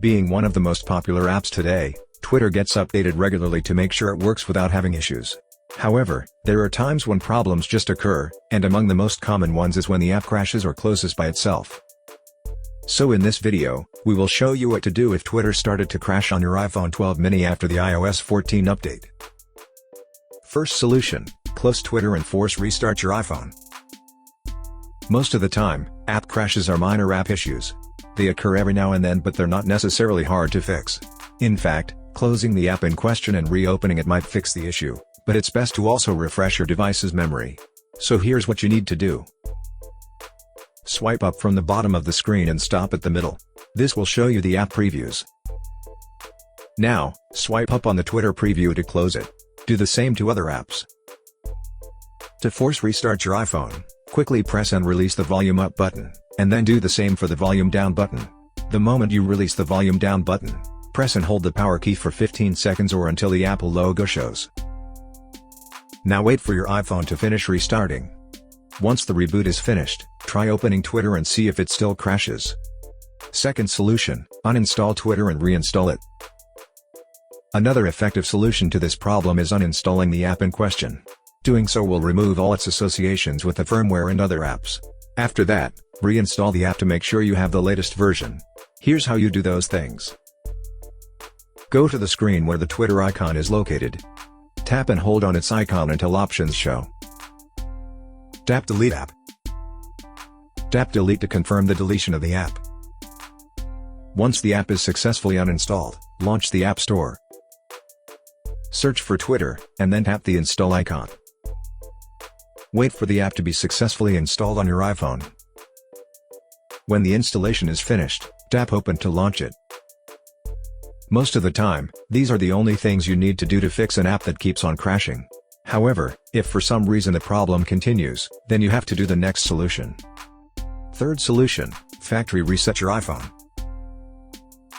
Being one of the most popular apps today, Twitter gets updated regularly to make sure it works without having issues. However, there are times when problems just occur, and among the most common ones is when the app crashes or closes by itself. So in this video, we will show you what to do if Twitter started to crash on your iPhone 12 mini after the iOS 14 update. First solution: close Twitter and force restart your iPhone. Most of the time, app crashes are minor app issues. They occur every now and then, but they're not necessarily hard to fix. In fact, closing the app in question and reopening it might fix the issue, but it's best to also refresh your device's memory. So here's what you need to do. Swipe up from the bottom of the screen and stop at the middle. This will show you the app previews. Now, swipe up on the Twitter preview to close it. Do the same to other apps. To force restart your iPhone, quickly press and release the volume up button, and then do the same for the volume down button. The moment you release the volume down button, press and hold the power key for 15 seconds or until the Apple logo shows. Now wait for your iPhone to finish restarting. Once the reboot is finished, try opening Twitter and see if it still crashes. Second solution: uninstall Twitter and reinstall it. Another effective solution to this problem is uninstalling the app in question. Doing so will remove all its associations with the firmware and other apps. After that, reinstall the app to make sure you have the latest version. Here's how you do those things. Go to the screen where the Twitter icon is located. Tap and hold on its icon until options show. Tap Delete App. Tap Delete to confirm the deletion of the app. Once the app is successfully uninstalled, launch the App Store. Search for Twitter, and then tap the install icon. Wait for the app to be successfully installed on your iPhone. When the installation is finished, tap Open to launch it. Most of the time, these are the only things you need to do to fix an app that keeps on crashing. However, if for some reason the problem continues, then you have to do the next solution. Third solution: factory reset your iPhone.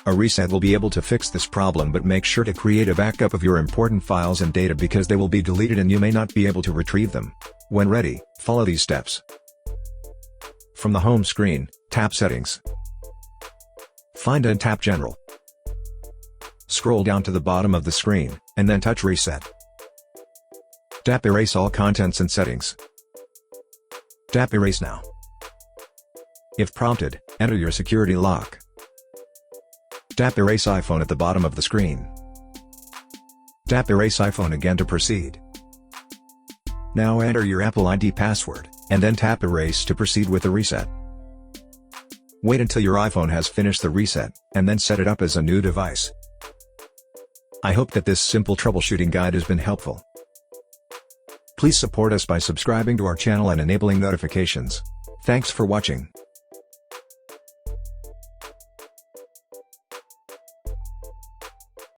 A reset will be able to fix this problem, but make sure to create a backup of your important files and data because they will be deleted and you may not be able to retrieve them. When ready, follow these steps. From the home screen, tap Settings. Find and tap General. Scroll down to the bottom of the screen, and then touch Reset. Tap Erase all contents and settings. Tap Erase now. If prompted, enter your security lock. Tap Erase iPhone at the bottom of the screen. Tap Erase iPhone again to proceed. Now enter your Apple ID password, and then tap Erase to proceed with the reset. Wait until your iPhone has finished the reset, and then set it up as a new device. I hope that this simple troubleshooting guide has been helpful. Please support us by subscribing to our channel and enabling notifications. Thanks for watching.